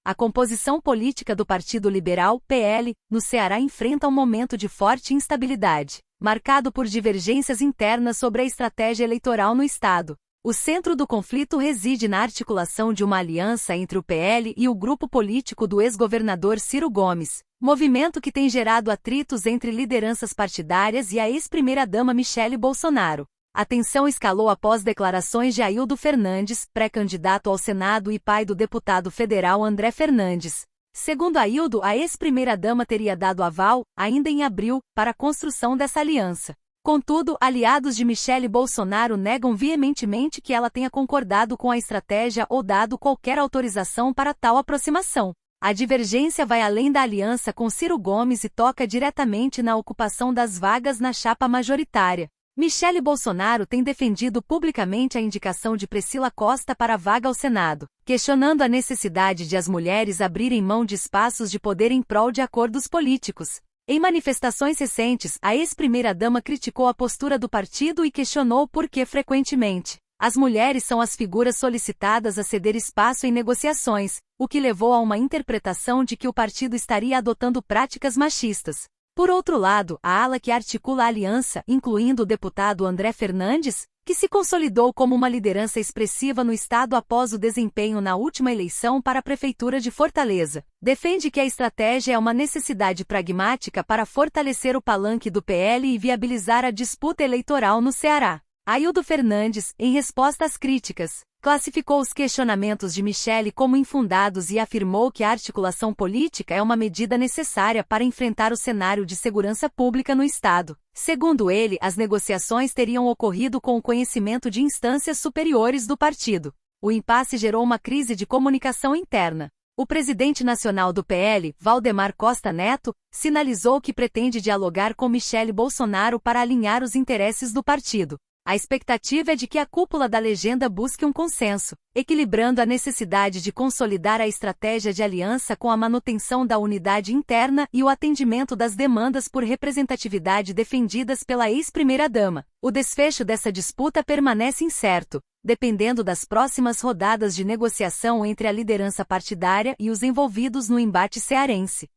A composição política do Partido Liberal, PL, no Ceará enfrenta um momento de forte instabilidade, marcado por divergências internas sobre a estratégia eleitoral no estado. O centro do conflito reside na articulação de uma aliança entre o PL e o grupo político do ex-governador Ciro Gomes, movimento que tem gerado atritos entre lideranças partidárias e a ex-primeira-dama Michele Bolsonaro. A tensão escalou após declarações de Aildo Fernandes, pré-candidato ao Senado e pai do deputado federal André Fernandes. Segundo Aildo, a ex-primeira-dama teria dado aval, ainda em abril, para a construção dessa aliança. Contudo, aliados de Michele Bolsonaro negam veementemente que ela tenha concordado com a estratégia ou dado qualquer autorização para tal aproximação. A divergência vai além da aliança com Ciro Gomes e toca diretamente na ocupação das vagas na chapa majoritária. Michele Bolsonaro tem defendido publicamente a indicação de Priscila Costa para a vaga ao Senado, questionando a necessidade de as mulheres abrirem mão de espaços de poder em prol de acordos políticos. Em manifestações recentes, a ex-primeira-dama criticou a postura do partido e questionou por que frequentemente as mulheres são as figuras solicitadas a ceder espaço em negociações, o que levou a uma interpretação de que o partido estaria adotando práticas machistas. Por outro lado, a ala que articula a aliança, incluindo o deputado André Fernandes, que se consolidou como uma liderança expressiva no estado após o desempenho na última eleição para a Prefeitura de Fortaleza, defende que a estratégia é uma necessidade pragmática para fortalecer o palanque do PL e viabilizar a disputa eleitoral no Ceará. Aildo Fernandes, em resposta às críticas, classificou os questionamentos de Michele como infundados e afirmou que a articulação política é uma medida necessária para enfrentar o cenário de segurança pública no estado. Segundo ele, as negociações teriam ocorrido com o conhecimento de instâncias superiores do partido. O impasse gerou uma crise de comunicação interna. O presidente nacional do PL, Valdemar Costa Neto, sinalizou que pretende dialogar com Michele Bolsonaro para alinhar os interesses do partido. A expectativa é de que a cúpula da legenda busque um consenso, equilibrando a necessidade de consolidar a estratégia de aliança com a manutenção da unidade interna e o atendimento das demandas por representatividade defendidas pela ex-primeira-dama. O desfecho dessa disputa permanece incerto, dependendo das próximas rodadas de negociação entre a liderança partidária e os envolvidos no embate cearense.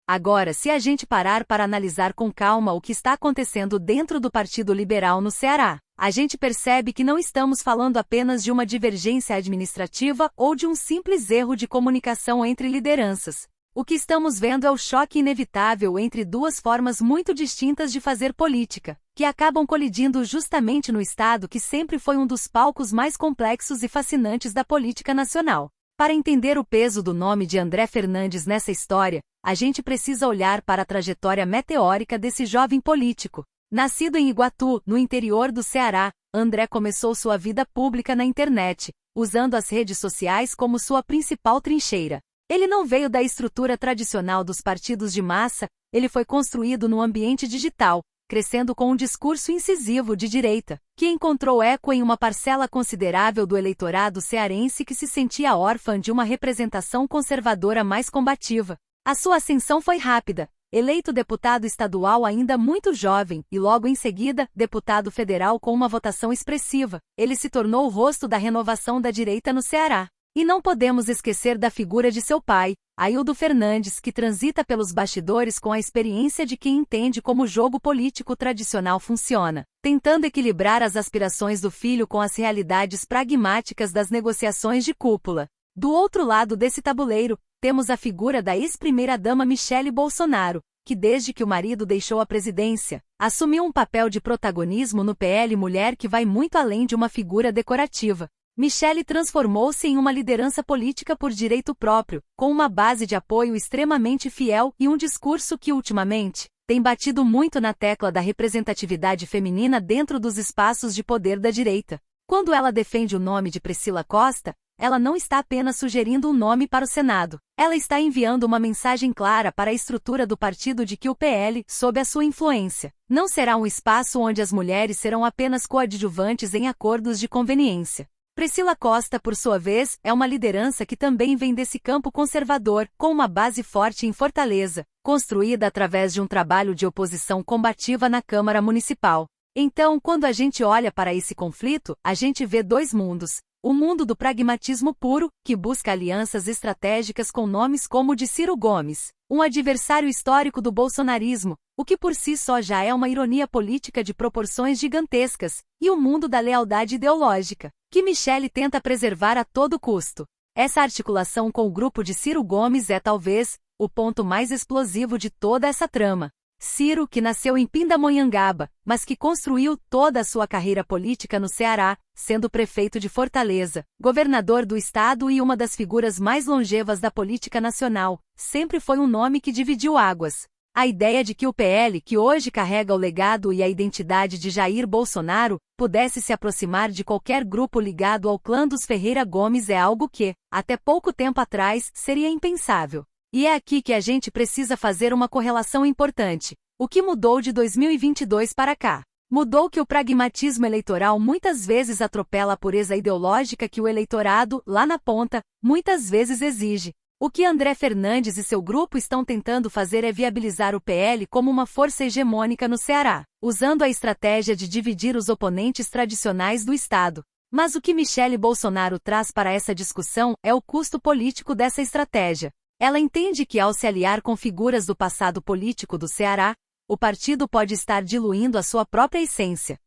Agora, se a gente parar para analisar com calma o que está acontecendo dentro do Partido Liberal no Ceará, a gente percebe que não estamos falando apenas de uma divergência administrativa ou de um simples erro de comunicação entre lideranças. O que estamos vendo é o choque inevitável entre duas formas muito distintas de fazer política, que acabam colidindo justamente no estado que sempre foi um dos palcos mais complexos e fascinantes da política nacional. Para entender o peso do nome de André Fernandes nessa história, a gente precisa olhar para a trajetória meteórica desse jovem político. Nascido em Iguatu, no interior do Ceará, André começou sua vida pública na internet, usando as redes sociais como sua principal trincheira. Ele não veio da estrutura tradicional dos partidos de massa, ele foi construído no ambiente digital, crescendo com um discurso incisivo de direita, que encontrou eco em uma parcela considerável do eleitorado cearense que se sentia órfã de uma representação conservadora mais combativa. A sua ascensão foi rápida, eleito deputado estadual ainda muito jovem e logo em seguida, deputado federal com uma votação expressiva. Ele se tornou o rosto da renovação da direita no Ceará. E não podemos esquecer da figura de seu pai, Aildo Fernandes, que transita pelos bastidores com a experiência de quem entende como o jogo político tradicional funciona, tentando equilibrar as aspirações do filho com as realidades pragmáticas das negociações de cúpula. Do outro lado desse tabuleiro, temos a figura da ex-primeira-dama Michele Bolsonaro, que desde que o marido deixou a presidência, assumiu um papel de protagonismo no PL, mulher que vai muito além de uma figura decorativa. Michele transformou-se em uma liderança política por direito próprio, com uma base de apoio extremamente fiel e um discurso que, ultimamente, tem batido muito na tecla da representatividade feminina dentro dos espaços de poder da direita. Quando ela defende o nome de Priscila Costa, ela não está apenas sugerindo um nome para o Senado. Ela está enviando uma mensagem clara para a estrutura do partido de que o PL, sob a sua influência, não será um espaço onde as mulheres serão apenas coadjuvantes em acordos de conveniência. Priscila Costa, por sua vez, é uma liderança que também vem desse campo conservador, com uma base forte em Fortaleza, construída através de um trabalho de oposição combativa na Câmara Municipal. Então, quando a gente olha para esse conflito, a gente vê dois mundos. O mundo do pragmatismo puro, que busca alianças estratégicas com nomes como o de Ciro Gomes, um adversário histórico do bolsonarismo, o que por si só já é uma ironia política de proporções gigantescas, e o mundo da lealdade ideológica, que Michele tenta preservar a todo custo. Essa articulação com o grupo de Ciro Gomes é talvez o ponto mais explosivo de toda essa trama. Ciro, que nasceu em Pindamonhangaba, mas que construiu toda a sua carreira política no Ceará, sendo prefeito de Fortaleza, governador do estado e uma das figuras mais longevas da política nacional, sempre foi um nome que dividiu águas. A ideia de que o PL, que hoje carrega o legado e a identidade de Jair Bolsonaro, pudesse se aproximar de qualquer grupo ligado ao clã dos Ferreira Gomes é algo que, até pouco tempo atrás, seria impensável. E é aqui que a gente precisa fazer uma correlação importante. O que mudou de 2022 para cá? Mudou que o pragmatismo eleitoral muitas vezes atropela a pureza ideológica que o eleitorado, lá na ponta, muitas vezes exige. O que André Fernandes e seu grupo estão tentando fazer é viabilizar o PL como uma força hegemônica no Ceará, usando a estratégia de dividir os oponentes tradicionais do Estado. Mas o que Michele Bolsonaro traz para essa discussão é o custo político dessa estratégia. Ela entende que, ao se aliar com figuras do passado político do Ceará, o partido pode estar diluindo a sua própria essência.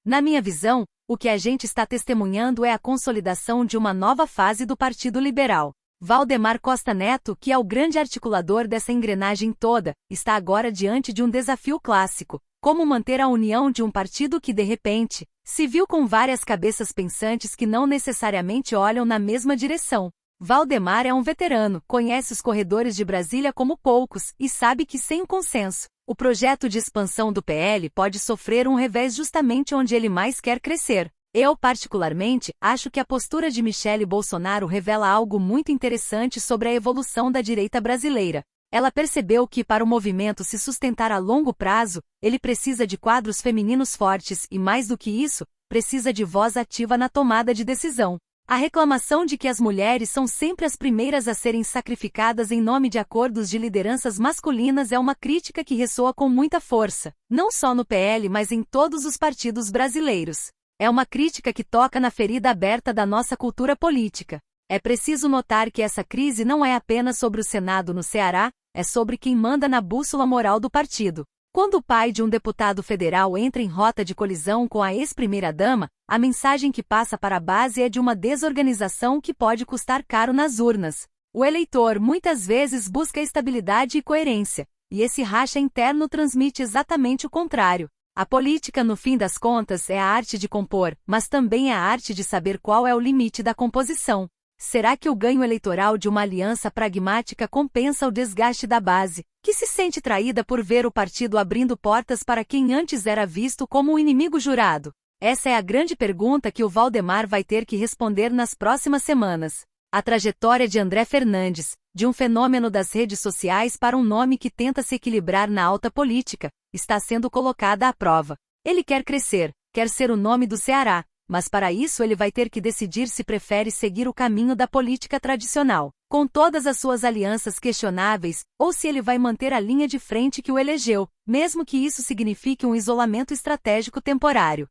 Na minha visão, o que a gente está testemunhando é a consolidação de uma nova fase do Partido Liberal. Valdemar Costa Neto, que é o grande articulador dessa engrenagem toda, está agora diante de um desafio clássico: como manter a união de um partido que, de repente, se viu com várias cabeças pensantes que não necessariamente olham na mesma direção. Valdemar é um veterano, conhece os corredores de Brasília como poucos e sabe que, sem o consenso, o projeto de expansão do PL pode sofrer um revés justamente onde ele mais quer crescer. Eu, particularmente, acho que a postura de Michele Bolsonaro revela algo muito interessante sobre a evolução da direita brasileira. Ela percebeu que, para o movimento se sustentar a longo prazo, ele precisa de quadros femininos fortes e, mais do que isso, precisa de voz ativa na tomada de decisão. A reclamação de que as mulheres são sempre as primeiras a serem sacrificadas em nome de acordos de lideranças masculinas é uma crítica que ressoa com muita força, não só no PL mas em todos os partidos brasileiros. É uma crítica que toca na ferida aberta da nossa cultura política. É preciso notar que essa crise não é apenas sobre o Senado no Ceará, é sobre quem manda na bússola moral do partido. Quando o pai de um deputado federal entra em rota de colisão com a ex-primeira-dama, a mensagem que passa para a base é de uma desorganização que pode custar caro nas urnas. O eleitor muitas vezes busca estabilidade e coerência, e esse racha interno transmite exatamente o contrário. A política, no fim das contas, é a arte de compor, mas também é a arte de saber qual é o limite da composição. Será que o ganho eleitoral de uma aliança pragmática compensa o desgaste da base, que se sente traída por ver o partido abrindo portas para quem antes era visto como um inimigo jurado? Essa é a grande pergunta que o Valdemar vai ter que responder nas próximas semanas. A trajetória de André Fernandes, de um fenômeno das redes sociais para um nome que tenta se equilibrar na alta política, está sendo colocada à prova. Ele quer crescer, quer ser o nome do Ceará, mas para isso ele vai ter que decidir se prefere seguir o caminho da política tradicional, com todas as suas alianças questionáveis, ou se ele vai manter a linha de frente que o elegeu, mesmo que isso signifique um isolamento estratégico temporário.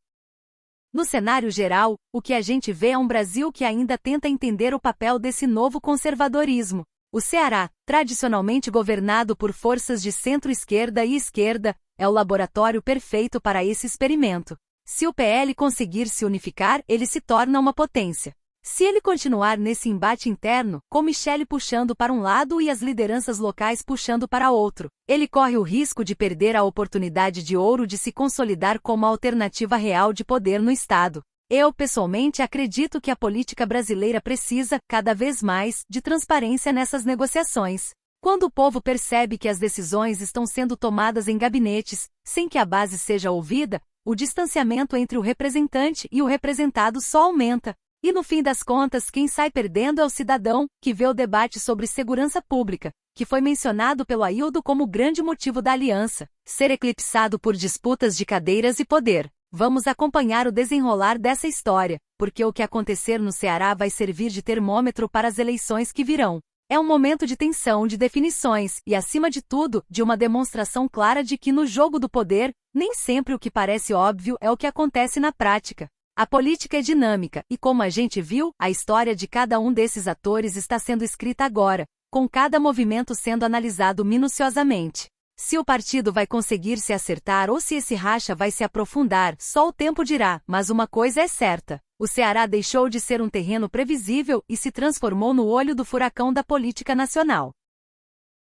No cenário geral, o que a gente vê é um Brasil que ainda tenta entender o papel desse novo conservadorismo. O Ceará, tradicionalmente governado por forças de centro-esquerda e esquerda, é o laboratório perfeito para esse experimento. Se o PL conseguir se unificar, ele se torna uma potência. Se ele continuar nesse embate interno, com Michele puxando para um lado e as lideranças locais puxando para outro, ele corre o risco de perder a oportunidade de ouro de se consolidar como a alternativa real de poder no Estado. Eu, pessoalmente, acredito que a política brasileira precisa, cada vez mais, de transparência nessas negociações. Quando o povo percebe que as decisões estão sendo tomadas em gabinetes, sem que a base seja ouvida, o distanciamento entre o representante e o representado só aumenta. E no fim das contas, quem sai perdendo é o cidadão, que vê o debate sobre segurança pública, que foi mencionado pelo Aildo como grande motivo da aliança, ser eclipsado por disputas de cadeiras e poder. Vamos acompanhar o desenrolar dessa história, porque o que acontecer no Ceará vai servir de termômetro para as eleições que virão. É um momento de tensão, de definições e, acima de tudo, de uma demonstração clara de que no jogo do poder, nem sempre o que parece óbvio é o que acontece na prática. A política é dinâmica, e como a gente viu, a história de cada um desses atores está sendo escrita agora, com cada movimento sendo analisado minuciosamente. Se o partido vai conseguir se acertar ou se esse racha vai se aprofundar, só o tempo dirá, mas uma coisa é certa: o Ceará deixou de ser um terreno previsível e se transformou no olho do furacão da política nacional.